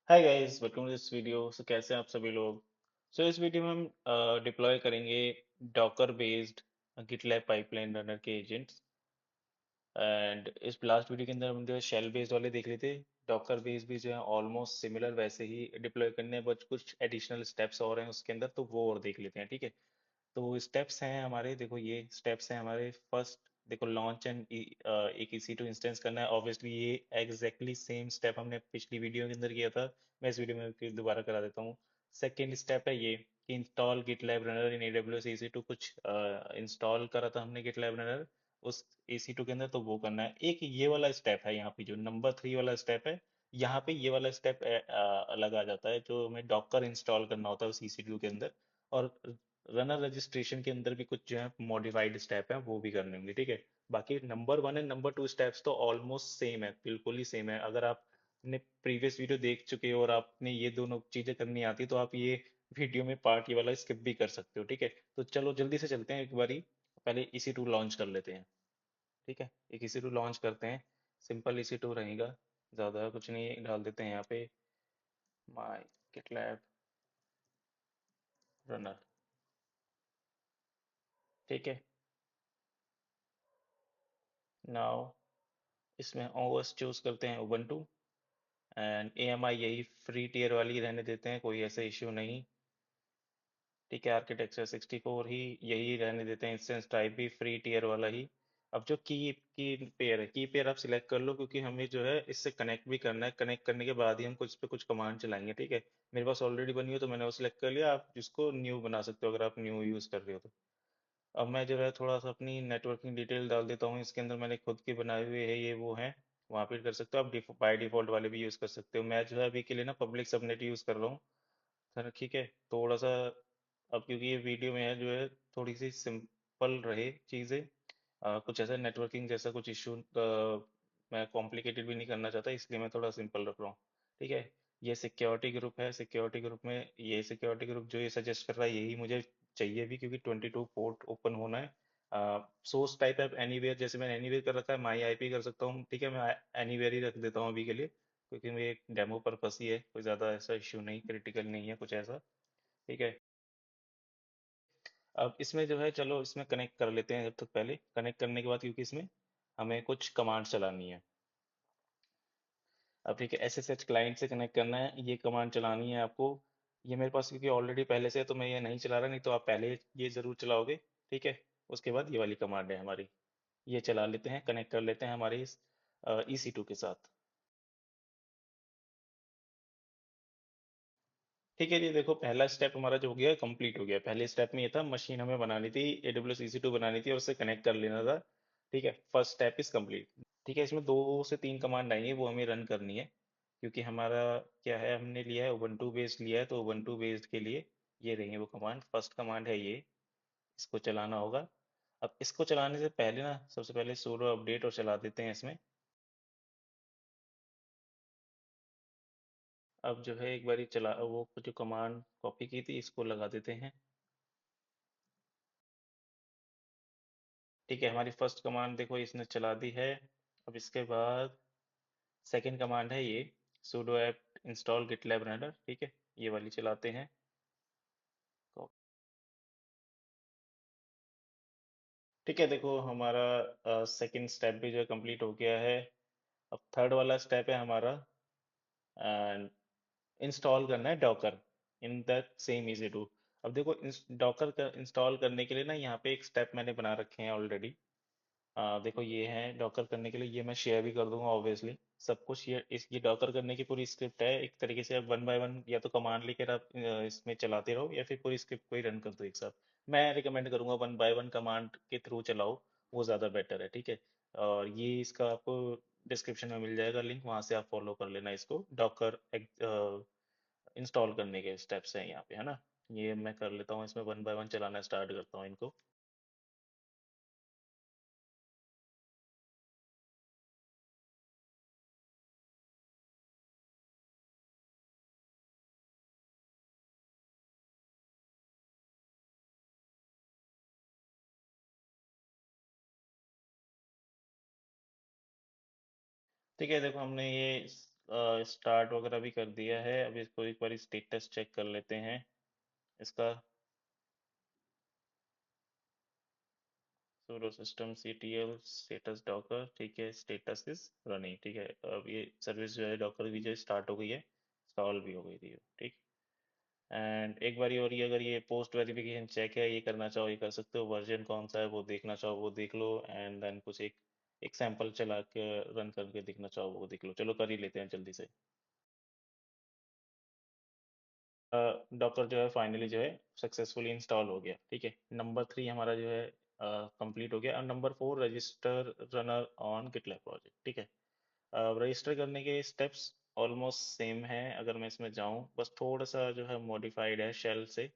Hi guys, welcome to this video. कैसे हैं आप सभी लोग। इस वीडियो में हम डिप्लॉय करेंगे Docker based GitLab pipeline runner के एजेंट्स। एंड इस लास्ट वीडियो के अंदर हम जो शेल बेस्ड वाले देख रहे थे। डॉकर बेस्ड भी जो है ऑलमोस्ट सिमिलर वैसे ही डिप्लॉय करने हैं, बट कुछ एडिशनल स्टेप्स और हैं उसके अंदर, तो वो और देख लेते हैं, ठीक है। तो स्टेप्स हैं हमारे, देखो ये स्टेप्स हैं हमारे। फर्स्ट देखो, लॉन्च एंड एक EC2 इंस्टेंस करना है। ऑब्वियसली ये एग्जैक्टली सेम स्टेप हमने पिछली वीडियो के अंदर किया था। मैं इस वीडियो में फिर दोबारा करा देता हूँ। सेकेंड स्टेप है ये कि इंस्टॉल गिटलैब रनर इन AWS EC2। कुछ इंस्टॉल करा था हमने गिटलैब रनर उस EC2 के अंदर, तो वो करना है। एक ये वाला स्टेप है यहाँ पे, जो नंबर 3 वाला स्टेप है। यहाँ पे ये वाला स्टेप अलग आ जाता है, जो हमें डॉकर इंस्टॉल करना होता है उस EC2 के अंदर। और रनर रजिस्ट्रेशन के अंदर भी कुछ जो है मॉडिफाइड स्टेप है, वो भी करने होंगे, ठीक है। बाकी नंबर 1 एंड नंबर 2 स्टेप्स तो ऑलमोस्ट सेम है, बिल्कुल ही सेम है। अगर आपने प्रीवियस वीडियो देख चुके हो और आपने ये दोनों चीजें करनी आती, तो आप ये वीडियो में पार्ट ये वाला स्किप भी कर सकते हो, ठीक है। तो चलो जल्दी से चलते हैं एक बारी। पहले EC2 लॉन्च कर लेते हैं, ठीक है। एक EC2 लॉन्च करते हैं। सिंपल EC2 रहेगा, ज़्यादा कुछ नहीं। डाल देते हैं यहाँ पे माई गिटलैब रनर, ठीक है। नाउ इसमें OS चूज करते हैं उबंटू। एंड AMI यही फ्री टीयर वाली रहने देते हैं, कोई ऐसा इश्यू नहीं, ठीक है। आर्किटेक्चर 64 ही यही रहने देते हैं। इंस्टेंस टाइप भी फ्री टीयर वाला ही। अब जो की पेयर है, की पेयर आप सिलेक्ट कर लो, क्योंकि हमें जो है इससे कनेक्ट भी करना है। कनेक्ट करने के बाद ही हम कुछ पे कुछ कमांड चलाएंगे, ठीक है। मेरे पास ऑलरेडी बनी हो तो मैंने वो सिलेक्ट कर लिया। आप जिसको न्यू बना सकते हो अगर आप न्यू यूज़ कर रहे हो तो। अब मैं जो है थोड़ा सा अपनी नेटवर्किंग डिटेल डाल देता हूँ इसके अंदर। मैंने खुद के बनाए हुए है, ये वो हैं। वहाँ पे कर सकते हो आप, बाय डिफॉल्ट वाले भी यूज़ कर सकते हो। मैं जो है अभी के लिए ना पब्लिक सबनेट यूज़ कर रहा हूँ, सर, ठीक है। थोड़ा सा अब क्योंकि ये वीडियो में है जो है, थोड़ी सी सिंपल रहे चीज़ें। कुछ ऐसा नेटवर्किंग जैसा कुछ इशू मैं कॉम्प्लिकेटेड भी नहीं करना चाहता, इसलिए मैं थोड़ा सिंपल रख रहा हूँ, ठीक है। ये सिक्योरिटी ग्रुप है। सिक्योरिटी ग्रुप में ये सिक्योरिटी ग्रुप जो ये सजेस्ट कर रहा है, यही मुझे चाहिए भी, क्योंकि 22 पोर्ट ओपन होना है। सोर्स टाइप है एनीवेयर, जैसे मैंने एनीवेयर कर रखा है, माई आईपी कर सकता हूँ, ठीक है। मैं एनीवेयर ही रख देता हूँ अभी के लिए, क्योंकि मेरे एक डेमो पर्पस ही है, कोई ज़्यादा ऐसा इश्यू नहीं, क्रिटिकल नहीं है कुछ ऐसा, ठीक है। अब इसमें जो है, चलो इसमें कनेक्ट कर लेते हैं। जब तक पहले कनेक्ट करने के बाद, क्योंकि इसमें हमें कुछ कमांड चलानी है। अब ठीक है, SSH क्लाइंट से कनेक्ट करना है, ये कमांड चलानी है आपको। ये मेरे पास क्योंकि ऑलरेडी पहले से है, तो मैं ये नहीं चला रहा, नहीं तो आप पहले ये ज़रूर चलाओगे, ठीक है। उसके बाद ये वाली कमांड है हमारी, ये चला लेते हैं, कनेक्ट कर लेते हैं हमारे इस EC2 के साथ। ठीक है, ये देखो पहला स्टेप हमारा जो हो गया, कंप्लीट हो गया। पहले स्टेप में ये था, मशीन हमें बनानी थी, AWS EC2 बनानी थी और उससे कनेक्ट कर लेना था, ठीक है। फर्स्ट स्टेप इज कंप्लीट, ठीक है। इसमें 2 से 3 कमांड आएंगे, वो हमें रन करनी है, क्योंकि हमारा क्या है, हमने लिया है उबंटू बेस्ड लिया है, तो उबंटू बेस्ड के लिए ये रहेंगे वो कमांड। फर्स्ट कमांड है ये, इसको चलाना होगा। अब इसको चलाने से पहले ना, सबसे पहले sudo अपडेट और चला देते हैं इसमें। अब जो है एक बारी चला, वो जो कमांड कॉपी की थी, इसको लगा देते हैं, ठीक है। हमारी फर्स्ट कमांड देखो इसने चला दी है। अब इसके बाद सेकंड कमांड है ये, sudo apt install gitlab runner, ठीक है। ये वाली चलाते हैं। तो ठीक है, देखो हमारा सेकंड स्टेप भी जो है कंप्लीट हो गया है। अब थर्ड वाला स्टेप है हमारा, इंस्टॉल करना है docker in that same easy to. अब देखो, डॉकर का इंस्टॉल करने के लिए ना, यहाँ पे एक स्टेप मैंने बना रखे हैं ऑलरेडी। देखो ये है डॉकर करने के लिए, ये मैं शेयर भी कर दूंगा ऑब्वियसली सब कुछ। ये डॉकर करने की पूरी स्क्रिप्ट है। एक तरीके से आप 1 बाय 1 या तो कमांड लेकर आप इसमें चलाते रहो, या फिर पूरी स्क्रिप्ट को ही रन कर दो एक साथ। मैं रिकमेंड करूंगा 1 बाय 1 कमांड के थ्रू चलाओ, वो ज़्यादा बेटर है, ठीक है। और ये इसका आपको डिस्क्रिप्शन में मिल जाएगा लिंक, वहां से आप फॉलो कर लेना इसको। डॉकर इंस्टॉल करने के स्टेप्स हैं यहाँ पे, है ना। ये मैं कर लेता हूँ, इसमें 1 बाय 1 चलाना स्टार्ट करता हूँ इनको। ठीक है, देखो हमने ये स्टार्ट वगैरह भी कर दिया है। अभी इसको एक बार स्टेटस चेक कर लेते हैं इसका। Pseudo system ctl status Docker, ठीक है, स्टेटस इज रनिंग, ठीक है। अब ये सर्विस जो है डॉकर की जो स्टार्ट हो गई है, इंस्टॉल भी हो गई थी, ठीक। एंड एक बारी और, ये अगर ये पोस्ट वेरिफिकेशन चेक है, ये करना चाहो ये कर सकते हो, वर्जन कौन सा है वो देखना चाहो वो देख लो, एंड देन कुछ एक एक सैंपल चला के रन करके देखना चाहो वो देख लो। चलो कर ही लेते हैं जल्दी से। डॉकर जो है फाइनली जो है सक्सेसफुली इंस्टॉल हो गया, ठीक है। नंबर 3 हमारा जो है कंप्लीट हो गया। और number 4, register runner on GitLab project, ठीक है। रजिस्टर करने के स्टेप्स ऑलमोस्ट सेम है। अगर मैं इसमें जाऊं, बस थोड़ा सा जो है मॉडिफाइड है शेल से।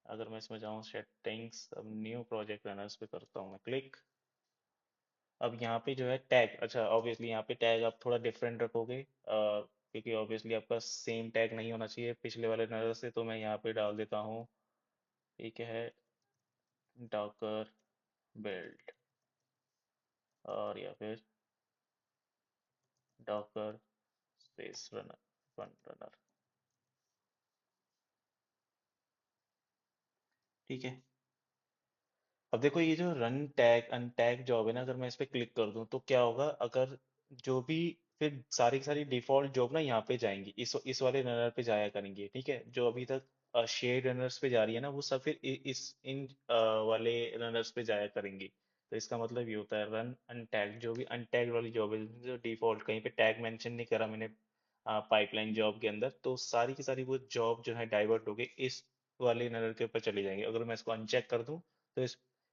अगर मैं इसमें जाऊं सेटिंग्स, अब न्यू प्रोजेक्ट रनर्स पे करता हूँ मैं क्लिक। अब यहाँ पे जो है टैग, अच्छा ऑब्वियसली यहाँ पे टैग आप थोड़ा डिफरेंट रखोगे, क्योंकि ऑब्वियसली आपका सेम टैग नहीं होना चाहिए पिछले वाले रनर से। तो मैं यहाँ पे डाल देता हूँ, ठीक है, डॉकर बिल्ड, और या फिर Docker space runner, front runner, ठीक है। अब देखो ये जो रन टैग अनटैग जॉब है ना, अगर मैं इस पे क्लिक कर दूं तो क्या होगा, अगर जो भी फिर सारी की सारी डिफॉल्ट जॉब ना यहाँ पे जाएंगी, इस वाले रनर पे जाया करेंगी, ठीक है। जो अभी तक शेड रनर्स पे जा रही है ना, वो सब फिर इन वाले रनर्स पे जाया करेंगी। तो इसका मतलब ये होता है रन अनटैग, जो भी अनटैग वाली जॉब है, जो डिफॉल्ट कहीं पे टैग मेंशन नहीं करा मैंने पाइपलाइन जॉब के अंदर, तो सारी की सारी वो जॉब जो है डाइवर्ट हो गई, इस वाले रनर के ऊपर चली जाएंगी। अगर मैं इसको अनचेक कर दूं तो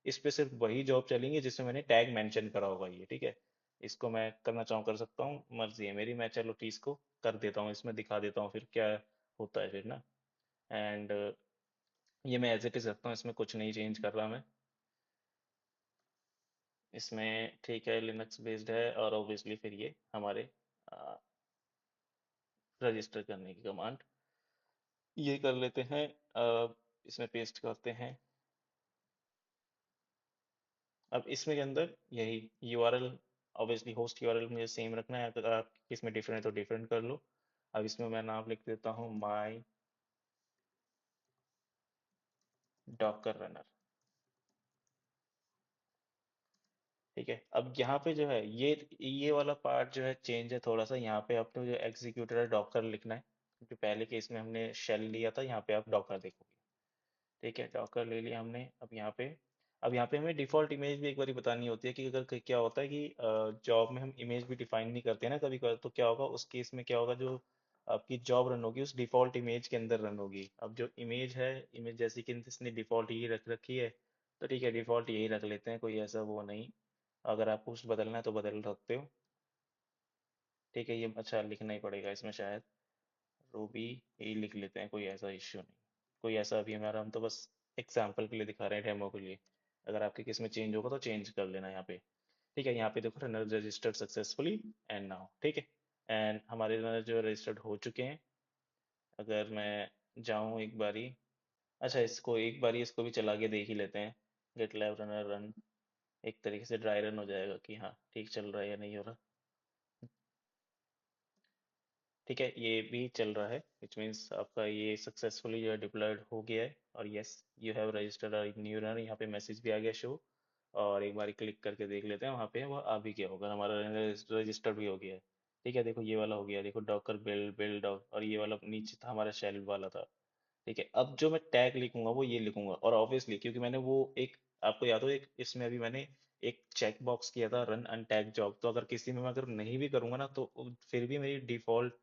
इस पे सिर्फ वही जॉब चलेंगी जिसमें मैंने टैग मेंशन करा होगा, ये ठीक है। इसको मैं करना चाहूँ कर सकता हूँ, मर्जी है मेरी। मैं चलो तीस को कर देता हूँ, इसमें दिखा देता हूँ फिर क्या होता है फिर ना। एंड ये मैं एज इट इज रखता हूँ, इसमें कुछ नहीं चेंज कर रहा मैं इसमें, ठीक है। लिनक्स बेस्ड है, और ऑब्वियसली फिर ये हमारे रजिस्टर करने की कमांड ये कर लेते हैं। इसमें पेस्ट करते हैं। अब इसमें के अंदर यही यूआरएल, ऑब्वियसली होस्ट यूआरएल मुझे सेम रखना है। अगर आप इसमें डिफरेंट है तो डिफरेंट कर लो। अब इसमें मैं नाम लिख देता हूँ माई डॉकर रनर, ठीक है। अब यहाँ पे जो है ये वाला पार्ट जो है चेंज है थोड़ा सा। यहाँ पे आपने जो एग्जीक्यूटर है डॉकर लिखना है, क्योंकि पहले केस में हमने शेल लिया था, यहाँ पे आप डॉकर देखोगे, ठीक है। डॉकर ले लिया हमने। अब यहाँ पे हमें डिफॉल्ट इमेज भी एक बार बतानी होती है, कि अगर क्या होता है कि जॉब में हम इमेज भी डिफाइन नहीं करते हैं ना कभी कभी, तो क्या होगा उस केस में, क्या होगा, जो आपकी जॉब रन होगी उस डिफॉल्ट इमेज के अंदर रन होगी। अब जो इमेज है, इमेज जैसी कि इसने डिफॉल्ट यही रख रखी है, तो ठीक है, डिफॉल्ट यही रख लेते हैं, कोई ऐसा वो नहीं। अगर आपको कुछ बदलना है तो बदल सकते हो, ठीक है। ये अच्छा लिखना ही पड़ेगा इसमें शायद, रूबी यही लिख लेते हैं, कोई ऐसा इश्यू नहीं। कोई ऐसा अभी हमारा, हम तो बस एग्जाम्पल के लिए दिखा रहे हैं, डेमो के लिए। अगर आपके किस में चेंज होगा तो चेंज कर लेना यहाँ पे, ठीक है। यहाँ पे देखो runner registered successfully and now, ठीक है। एंड हमारे रनर जो रजिस्टर्ड हो चुके हैं। अगर मैं जाऊँ एक बारी, अच्छा इसको एक बारी इसको भी चला के देख ही लेते हैं। गेट लैब रनर रन, एक तरीके से ड्राई रन हो जाएगा कि हाँ ठीक चल रहा है या नहीं हो रहा, ठीक है। ये भी चल रहा है, विच मीन्स आपका ये सक्सेसफुली जो है डिप्लॉयड हो गया है। और yes, you have registered a new runner, यहाँ पे मैसेज भी आ गया शो। और एक बार क्लिक करके देख लेते हैं वहाँ पे वो आ भी गया होगा, हमारा रजिस्टर भी हो गया है, ठीक है। देखो ये वाला हो गया, देखो डॉकर बिल्ड बिल्ड, और ये वाला नीचे था हमारा शेल वाला था, ठीक है। अब जो मैं टैग लिखूंगा वो ये लिखूंगा, और ऑब्वियसली क्योंकि मैंने वो एक, आपको याद हो एक इसमें अभी मैंने एक चेक बॉक्स किया था रन अनटैग जॉब, तो अगर किसी में मैं अगर नहीं भी करूंगा ना, तो फिर भी मेरी डिफॉल्ट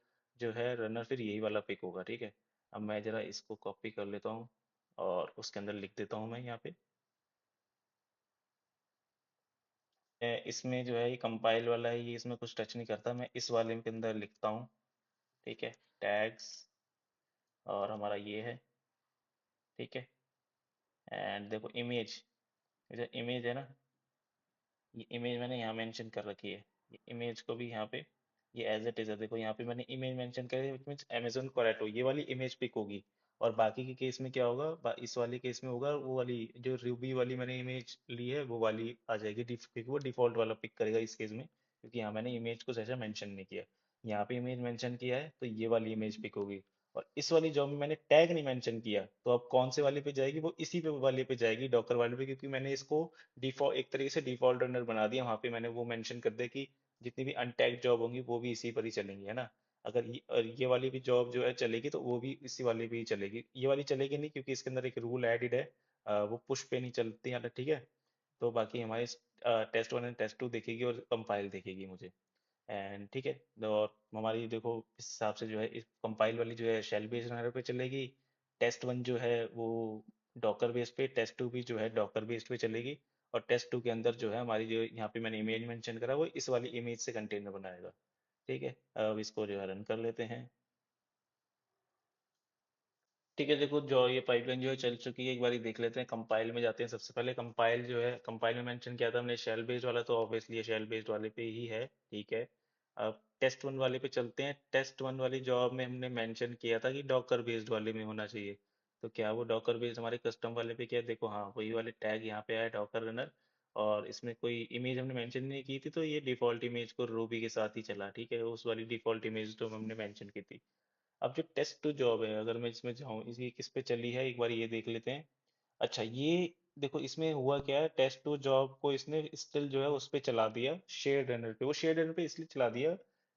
जो है रनर फिर यही वाला पिक होगा, ठीक है। अब मैं जरा इसको कॉपी कर लेता हूँ, और उसके अंदर लिख देता हूँ मैं यहाँ पे। इसमें जो है ये कंपाइल वाला है, ये इसमें कुछ टच नहीं करता, मैं इस वाले के अंदर लिखता हूँ, ठीक है। टैग्स, और हमारा ये है, ठीक है। एंड देखो इमेज, जो इमेज है ना, ये इमेज मैंने यहाँ मेंशन कर रखी है। ये इमेज को भी यहाँ पे ये एज इट इज है, देखो यहाँ पे मैंने इमेज मेंशन करी है, which means अमेजोन कोरेटो ये वाली इमेज पिक होगी। और बाकी के केस में क्या होगा, इस वाले केस में होगा वो वाली जो रूबी वाली मैंने इमेज ली है वो वाली आ जाएगी, क्योंकि वो डिफॉल्ट वाला पिक करेगा इस केस में, क्योंकि यहाँ मैंने इमेज को ऐसा मेंशन नहीं किया। यहाँ पे इमेज मेंशन किया है तो ये वाली इमेज पिक होगी। और इस वाली जॉब में मैंने टैग नहीं मेंशन किया, तो अब कौन से वाले पे जाएगी, वो इसी पे वाले पे जाएगी, डॉकर वाले पे, क्योंकि मैंने इसको डिफॉल्ट एक तरीके से डिफॉल्ट रनर बना दिया। वहाँ पे मैंने वो मेंशन कर दिया कि जितनी भी अनटैग्ड जॉब होंगी वो भी इसी पर ही चलेंगी, है ना। अगर और ये वाली भी जॉब जो है चलेगी तो वो भी इसी वाले पे ही चलेगी। ये वाली चलेगी नहीं क्योंकि इसके अंदर एक रूल एडिड है, वो पुश पे नहीं चलती है, ठीक है। तो बाकी हमारे test one and test two देखेगी और कंपाइल देखेगी मुझे। एंड ठीक है। और हमारी देखो इस हिसाब से जो है इस कंपाइल वाली जो है शेल बेस्ड रनर पे चलेगी। टेस्ट वन जो है वो डॉकर बेस्ड पे, टेस्ट टू भी जो है डॉकर बेस्ड पे चलेगी। और टेस्ट टू के अंदर जो है हमारी जो यहाँ पे मैंने इमेज मेंशन करा वो इस वाली इमेज से कंटेनर बनाएगा। ठीक है। अब इसको जो है रन कर लेते हैं। ठीक है, देखो जो ये पाइपलाइन जो है चल चुकी है, एक बार देख लेते हैं। कंपाइल में जाते हैं। सबसे पहले कंपाइल जो है, कंपाइल में मेंशन किया था हमने शेल बेस्ड वाला, तो ऑब्वियसली ये शेल बेस्ड वाले पे ही है। ठीक है। अब टेस्ट वन वाले पे चलते हैं। टेस्ट वन वाली जॉब में हमने मेंशन किया था कि डॉकर बेस्ड वाले में होना चाहिए। तो क्या वो डॉकर बेस्ड हमारे कस्टम वाले पे क्या है? देखो हाँ, वही वाले टैग यहाँ पे आया, डॉकर रनर। और इसमें कोई इमेज हमने मेंशन नहीं की थी, तो ये डिफॉल्ट इमेज को रूबी के साथ ही चला। ठीक है, उस वाली डिफॉल्ट इमेज तो हमने मेंशन की थी। अब जो टेस्ट टू जॉब है, अगर मैं इसमें जाऊँ, इसी किस पे चली है एक बार ये देख लेते हैं। अच्छा, ये देखो इसमें हुआ क्या है, टेस्ट टू जॉब को इसने स्टिल जो है उस पे चला दिया, शेयर रनर पे। वो शेयर रनर पे इसलिए चला दिया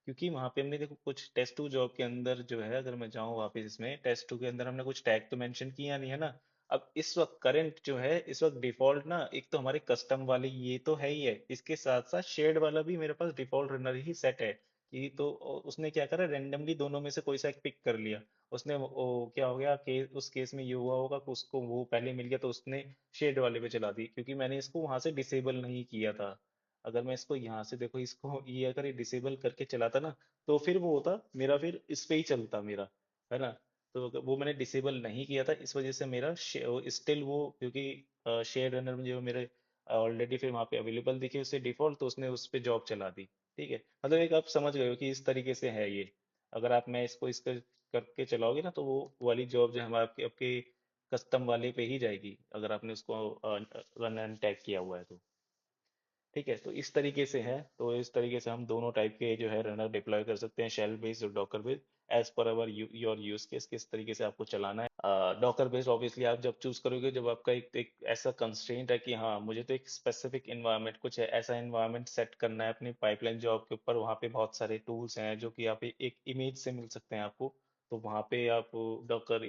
क्योंकि वहां पे हमने देखो कुछ टेस्ट टू जॉब के अंदर जो है, अगर मैं जाऊँ वापस इसमें टेस्ट टू के अंदर हमने कुछ टैग तो मेंशन किया नहीं है ना। अब इस वक्त करंट जो है, इस वक्त डिफॉल्ट ना, एक तो हमारे कस्टम वाले ये तो है ही है, इसके साथ साथ शेयर्ड वाला भी मेरे पास डिफॉल्ट रनर ही सेट है। कि तो उसने क्या करा, रेंडमली दोनों में से कोई सा एक पिक कर लिया। उसने क्या हो गया कि उस केस में ये हुआ होगा कि उसको वो पहले मिल गया तो उसने शेड वाले पे चला दी, क्योंकि मैंने इसको वहां से डिसेबल नहीं किया था। अगर मैं इसको यहाँ से देखो, इसको ये अगर ये डिसेबल करके चलाता ना, तो फिर वो होता मेरा, फिर इस पे ही चलता मेरा, है ना। तो वो मैंने डिसेबल नहीं किया था, इस वजह से मेरा स्टिल वो, क्योंकि शेयर रनर में जो मेरे ऑलरेडी फिर वहाँ पे अवेलेबल दिखे उसे डिफॉल्ट, तो उसने उस पे जॉब चला दी। ठीक है, मतलब एक आप समझ गए हो कि इस तरीके से है ये। अगर आप मैं इसको इसका करके चलाओगे ना, तो वो वाली जॉब जो है हमारे आपके आपके कस्टम वाले पे ही जाएगी, अगर आपने उसको रन एंड टैग किया हुआ है तो। ठीक है, तो इस तरीके से है। तो इस तरीके से हम दोनों टाइप के जो है रनर डिप्लॉय कर सकते हैं, शेल बेस्ड और docker based, as per our your use case, किस तरीके से आपको चलाना है। डॉकर बेस्ड ऑब्वियसली आप जब चूज करोगे, जब आपका एक ऐसा कंस्ट्रेंट है कि हाँ मुझे तो एक स्पेसिफिक इन्वायरमेंट, कुछ है ऐसा इन्वायरमेंट सेट करना है अपनी पाइपलाइन जॉब के ऊपर, वहाँ पे बहुत सारे टूल्स हैं जो कि आप एक इमेज से मिल सकते हैं आपको। तो वहाँ पे आप डॉकर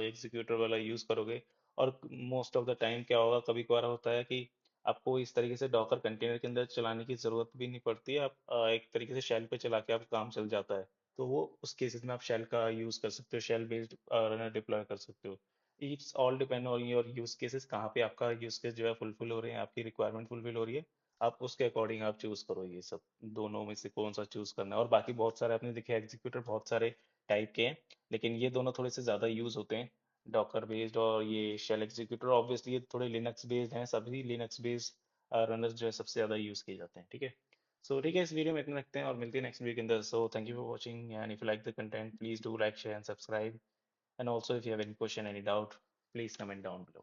एग्जीक्यूटर वाला यूज करोगे। और मोस्ट ऑफ द टाइम क्या होगा, कभी कभार होता है कि आपको इस तरीके से डॉकर कंटेनर के अंदर चलाने की जरूरत भी नहीं पड़ती है। आप एक तरीके से शेल पे चला के आप काम चल जाता है। तो वो उस केसेस में आप शेल का यूज कर सकते हो, शेल बेस्ड रनर डिप्लॉय कर सकते हो। It's all depend on your use cases, कहाँ पे आपका यूज केस जो है फुलफिल हो रहे हैं, आपकी रिक्वायरमेंट फुलफिल हो रही है। आप उसके अकॉर्डिंग आप चूज करो ये सब, दोनों में से कौन सा चूज करना है। और बाकी बहुत सारे आपने देखे एग्जीक्यूटर बहुत सारे टाइप के हैं, लेकिन ये दोनों थोड़े से ज्यादा यूज होते हैं, डॉकर बेस्ड और ये शेल एग्जीक्यूटर। ऑब्वियसली ये थोड़े लिनक्स बेस्ड हैं, सभी लिनक्स बेस्ड रनर्स जो है सबसे ज्यादा यूज किए जाते हैं। ठीक है। सो ठीक है, इस वीडियो में इतना रखते हैं और मिलते हैं नेक्स्ट वीक के अंदर। So thank you for watching, and if you like the content please do like share and subscribe. And also, if you have any question, any doubt, please comment down below.